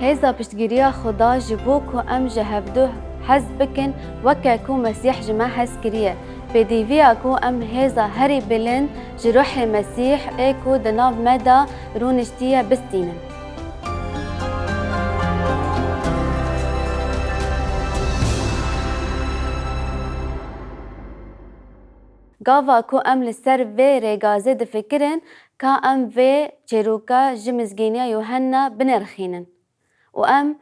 هێزا پشتگیریya Xweda ji bo ku em ji hevdû hez bikin weke ku Mesîh ji me hez kiriye. Pêdîviya ku em hêza herî bilind ji ruhê Mesîh ê ku di nav me de rûniştiye bistînin. Gava ku em li ser vê rêgazê difikirin ka em vê çêroka ji mizgîniya Yuhanna binerxînin û em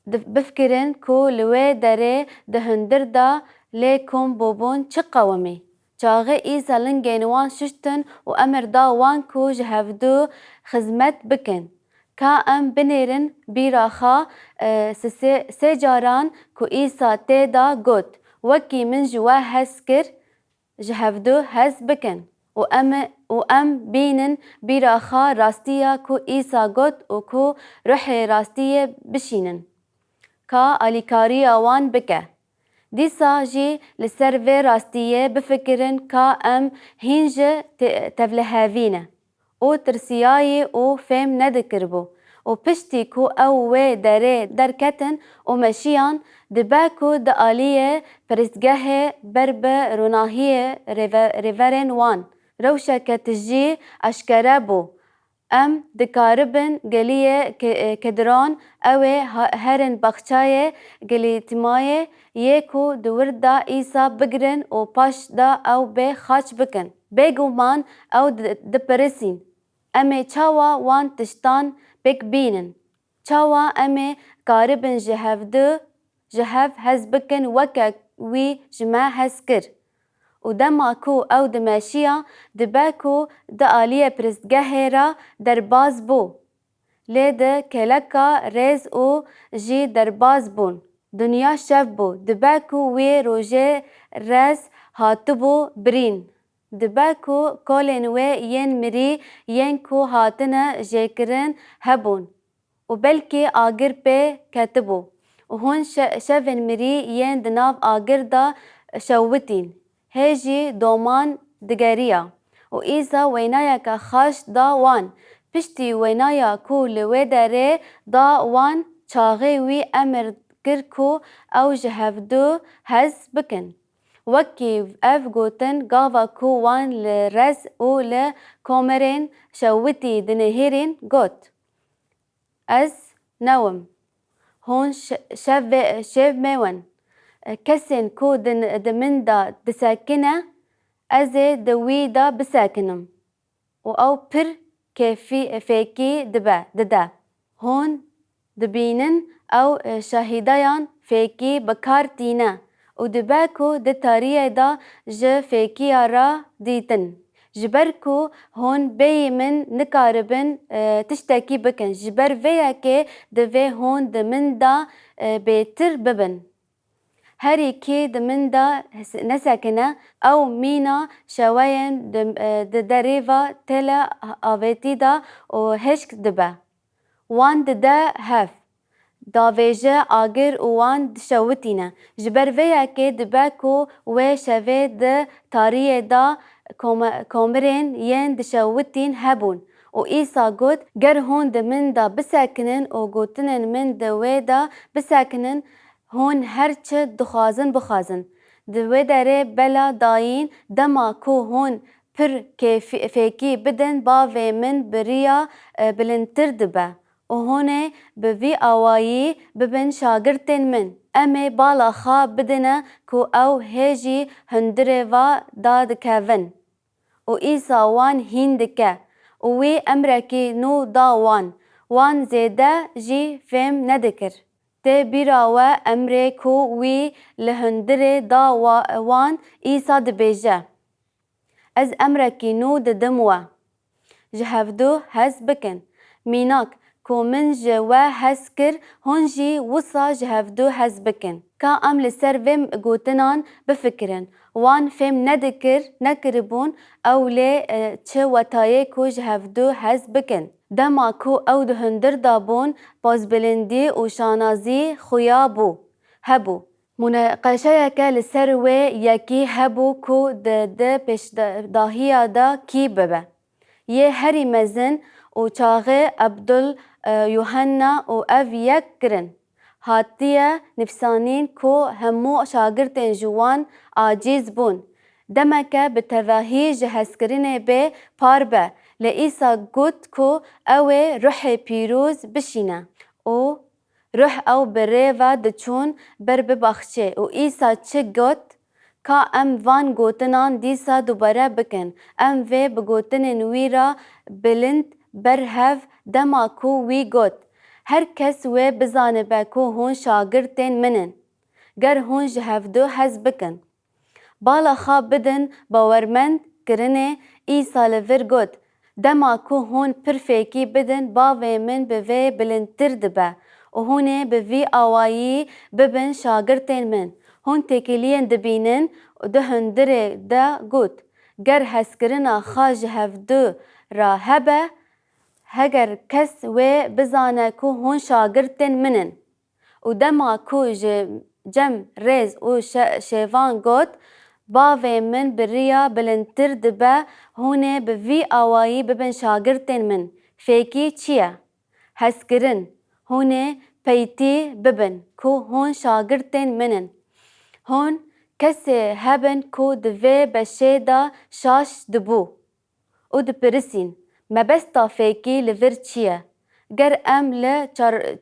bifikirin ku li wê derê di hundir da lê kom bûbûn çi qewimî. Çaxê Îsa lingên wan şuştin û emir da wan ku ji hevdû xizmet bikin. Ka em binêrin bîra xwe sê caran ku Îsa tê da got, wekî min ji we hez kir, ji hevdû hez bikin û em bînin bîra xwe rastiya ku Îsa got û ku ruhê rastiyê bişînin, ka alîkariya wan bike. Dîsa jî li ser vê rastiyê bifikirin ka em hîn ji tevlihevîne û tirsiyayî û fêm nedikiribû û piştî ku ew wê derê derketin û meşiyan, dibe ku di aliyê pirîstgehê ber bi ronahiyê rêverên wan rewşeke tijî eşkere bû. Em dikaribin geliyê Kidron ew ê herîn baxçayê Gelîtimayê yê ku di wir da Îsa bigirin û paş da ew bê xaç bikin. Bêguman ew dipirîsin, em ê çawa wan tiştan pêk bînin. Çawa em ê karibin ji hev hez bikin weke wî ji me hez kir. û dema ku ew dimeşiya, dibe ku di aliyê pirîstgehê ra derbas bû. Lê di keleka rêz û jî derbas bûn. Dunya şev bû, dibe ku wê rojê rez hatibû birîn. Dibe ku kolên wê yên mirî yên ku hatine jêkirin hebûn û belkî agir pê ketibû û hûn şevên mirî yên di nav agir da şewitîn. Hê jî doman digeriya û Îsa wêneyeke xweş da wan. Piştî wêneya ku li wê derê da wan, çaxê wî emir kir ku ew ji hevdû hez bikin. Wekî ev gotin gava ku wan li rez û li komerên şewitî dinihêrin got: Ez newim, hûn şev me win. Kesên ku di min da disekine, ez ê di wî da bisekinim û ew pir fêkî dide. Hûn dibînin ew şahîdeyan fêkî bikar tîne û dibe ku di tariyê da ji fêkiya ra dîtin. Ji ber ku hûn bêyî min nikaribin tiştekî bikin, ji ber vê yekê divê hûn di min da bêtir bibin. Herî kê di min da nesekine, ew mîna şeweyên di derêva têla avêtî da û hişk dibe. Wan dide hev, davêje agir û wan dişewitîne. Ji ber vê yekê dibe ku wê şevê di tariyê da komerên yên dişewitîn hebûn. û Îsa got, ger hûn di min da bisekinin û gotinên min di wê da bisekinin, hûn her çi dixwazin bixwazin. Di wê derê bela dayîn, dema ku hûn pir fêkî bidin, bavê min biriya bilindtir dibe û hûn ê bi vî awayî bibin şagirtên min. Em ê bala xwe bidine ku ew hê jî hundirê ve da dikevin û Îsa wan hîn dike û wî emrekî nû da wan. Wan zêde jî fêm nedikir. Tê bîra we emrê ku wî li hundirê da wan, Îsa dibêje: Ez emrekî nû didim we, ji hevdû hez bikin. Mînak ku min ji we hez kir, hûn jî wisa ji hevdû hez bikin. Ka em li ser vê gotinan bifikirin, wan fêm nekiribûn ew lê çi wetayê ku ji hevdû hez bikin. Dema ku ew di hundir da bûn, pozbilindî û şanazî xuya hebû. Mûneqeşeyeke li ser wê yekî hebû ku di pêşdahiya da kî bibe. Yê herî mezin û çaxê يوحنا و اف يكرن هاتية نفسانين كو همو شاگرتين جوان عاجز بون دمك بتواهي جهزكريني بي پاربه لإيسا قد كو اوه روح بيروز بشينا و روح او بريفا دچون بر ببخشه و إيسا چه قد کا ام وان گوتنان دیسا دوباره بکن ام وی بگوتنن وی را بلند برهف دما کو وی گوت هر کس وی بزانه با کو هون شاگرتین منن گر هون جهفدو حز بکن بالا خواب بدن باورمند کرنه ایسا لور گوت دما کو هون پرفیکی بدن باوی من بوی بلندتر دبه و هونه بوی آوایی ببن شاگرتین من هون تکیلین دبینن و ده هندره ده گوت گر هسکرنا خاج هفدو را هبه هگر کس و بزانه کو هون شاگرتن منن و دما کو جم ریز و شیوان گوت باوی من بریا بلندتر دبه هونه بوی آوایی ببن شاگرتن من فیکی چیه؟ هسکرن هونه پیتی ببن کو هون شاگرتن منن هون کسی هبن کو دوی بشه دا شاش دبو او دپرسین مبستا فیکی لور چیه گر ام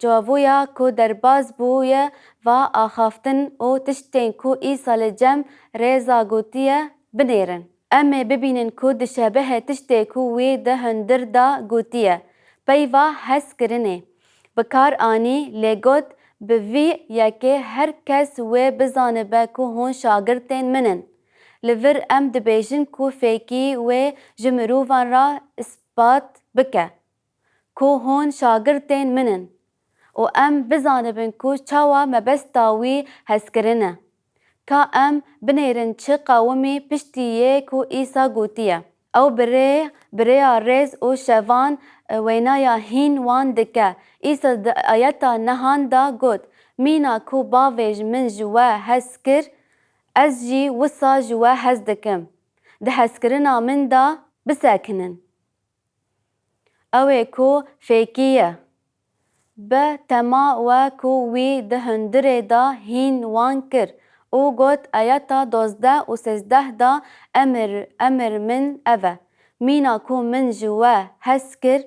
جوابویا کو درباز بویه و آخافتن او تشتین کو ایسا لجم ریزا گوتیه بنیرن امه ببینن کو دشبه تشتی کو وی ده هندر دا گوتیه پیوا حس کرنه بکار آنی لگوت بوی یکی هر کس و بزانه با کو هون شاگرتین منن لور ام دبیجن کو فیکی و جمروفان را اثبات بکه کو هون شاگرتین منن و ام بزانه بن کو چاوا مبستاوی هسکرنه کا ام بنیرن چه قومی پشتیه کو ایسا گوتیه او بریا ریز او شوان وینایا هین وان دکه ایسا آیتا نهان دا گوت مینا کو باویج من جوا هسکر از جی وصا جوا هز دکم ده هسکرنا من دا بساکنن اوه کو فیکیه به تما و کو وی ده هندره دا هین وان کر او گوت آیتا 12 و 13 دا امر من اوه مینا کو من جوا هسکر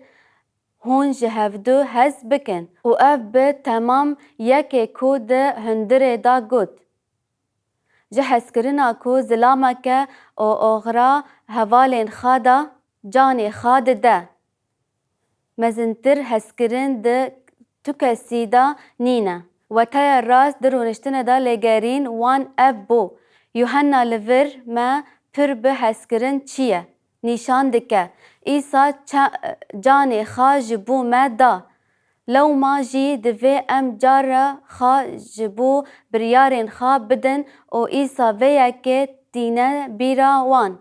هون جهفدو هز بکن و اف به تمام یکی کو ده هندره دا گوت جهز کرنا کو زلامه که او اغرا هوالین خادا جان خاد ده مزنتر هسکرن ده تو کسی دا نینه و تای راست درونشتن دا لگرین وان اف بو یوحنا لور ما پر به هسکرن چیه نشان دکه ایسا جان خا جبو ما دا لو ما جی دوی ام جار خا جبو بریارین خا بدن او ایسا ویا که تینه بیرا وان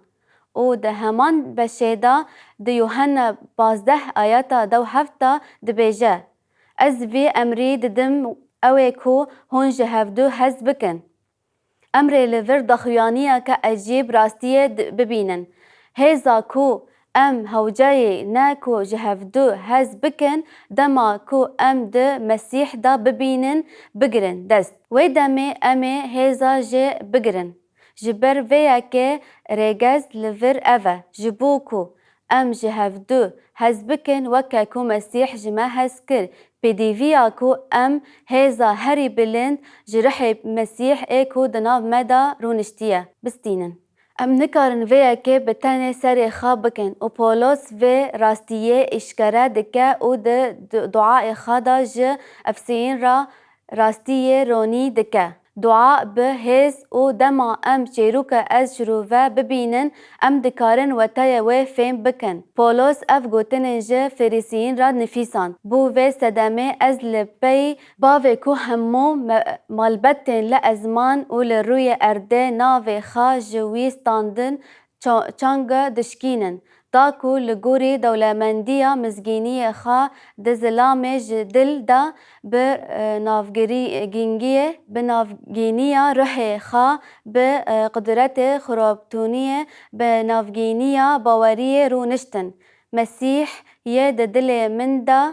او ده همان بشیدا ده یوحنا 15 آیاتا دو هفتا ده بیجه از وی امری ددم اوه کو هون جهفدو هز بکن امری لور دخیانیه که عجیب راستیه ببینن هیزا کو ام هوجای ناکو جهفدو هز بکن دما کو ام ده مسیح دا ببینن بگرن دست وی دمی امی هیزا جه بگرن جبر ویا که ریگز لور اوه جبو کو ام جهفدو هز بکن وکا کو مسیح جما هز کر بدیویا کو ام هیزا هری بلند جرحی مسیح ای کو دناو مدا رونشتیه بستینن ام نکارن ویا که بتنه سر خواب بکن و پولس و راستیه اشکره دکه و ده دعای خدا جه افسین را راستیه رونی دکه دعا به هز و دما ام چیروک از شروع ببینن ام دکارن و تای و فهم بکن پولس اف گوتن جه فریسیین را نفیسان بو و صدمه از لپی باوی کو همو مالبتن لازمان و لروی ارده ناوی خا جویستاندن چانگ دشکینن تاکو لگوری دولمندیا مزگینی خا دزلام جدل دا به نافگینگیه به نافگینیا روح خا به قدرت خرابتونیه به نافگینیا باوری رونشتن مسیح یه دل من دا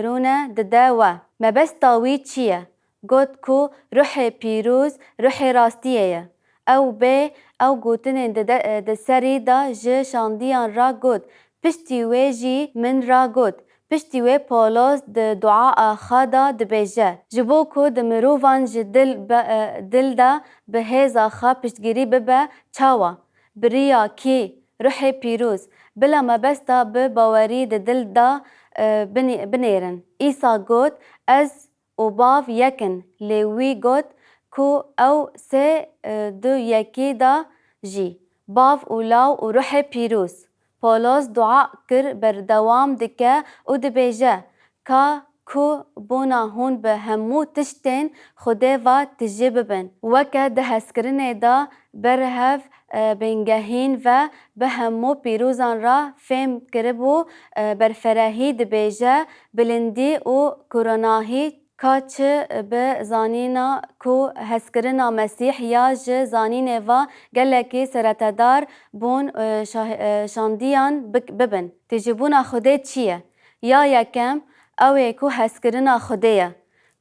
رونا دداوا ما بس طاوي چیه گوت کو روح پیروز روح راستیه او به او گوتن دسری دا ج شاندیان را گوت پشتی وی جی من را گوت پشتی وی پولوس دعا خدا دبیجه جبو کو دمروفان دل دا به هزا خا پشتگیری ببه چاوا بریا کی روح پیروز بلا ما بستا بباوری دل دا بنیرن ایسا گوت از و باف یکن لیوی گوت کو او سه دو یکی دا جی باف و لاو و روح پیروز پولوس دعا کر بردوام دکه و دبیجه که کو بونا هون به همو تشتین خوده و تجیب بن وکه ده هسکرنه دا برهف بنگهین و به همو پیروزان را فهم کربو برفرهی دبیجه بلندی و کروناهی کاچ به زانینا کو هسکرنا مسیح یا ج زانین و گلکی سرطدار بون شاندیان ببن تجیبونا خوده چیه؟ یا یکم اوه کو هسکرنا خوده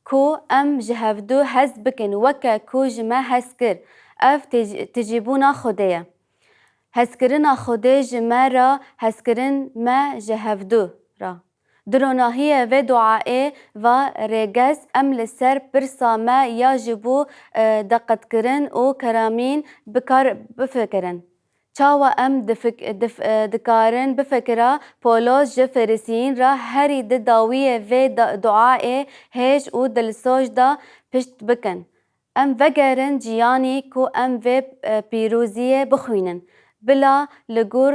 کو ام جهفدو هز بکن وکه کو جمع هسکر اف تجیبونا خوده هسکرنا خوده جمع را هسکرن ما جهفدو را دروناهی و دعای و رگز ام لسر پرسا ما یا جبو دقت کرن و کرامین بکار بفکرن چاوا ام دکارن بفکره پولوس ج فرسین را هری داویه و دعای هیج و دلسوج دا پشت بکن ام وگرن جیانی کو ام و پیروزیه بخوینن بلا لگور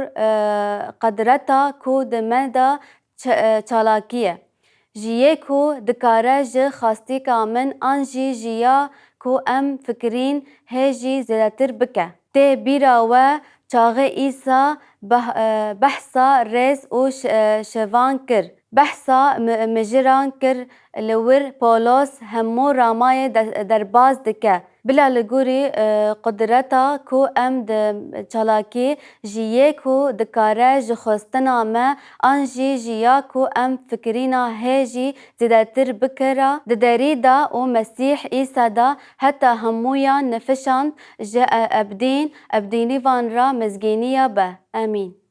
قدرتا کو دمدا چالاکیه جیه کو دکاره ج خاستی کامن آنجی جیا کو ام فکرین هیجی زیادتر بکه تی بیرا و چاغه ایسا بحثا ریز و شوان کر بحثا مجران کر لور پولوس همو رامای درباز دکه بلا لگوری قدرتا کو ام چالاکی جیه کو دکاره جخستنا ما آنجی جیا کو ام فکرینا هیجی زیادتر بکره ددری دا و مسیح ایسا دا حتی همویا نفشان ابدینی وان را مزگینیا به آمین.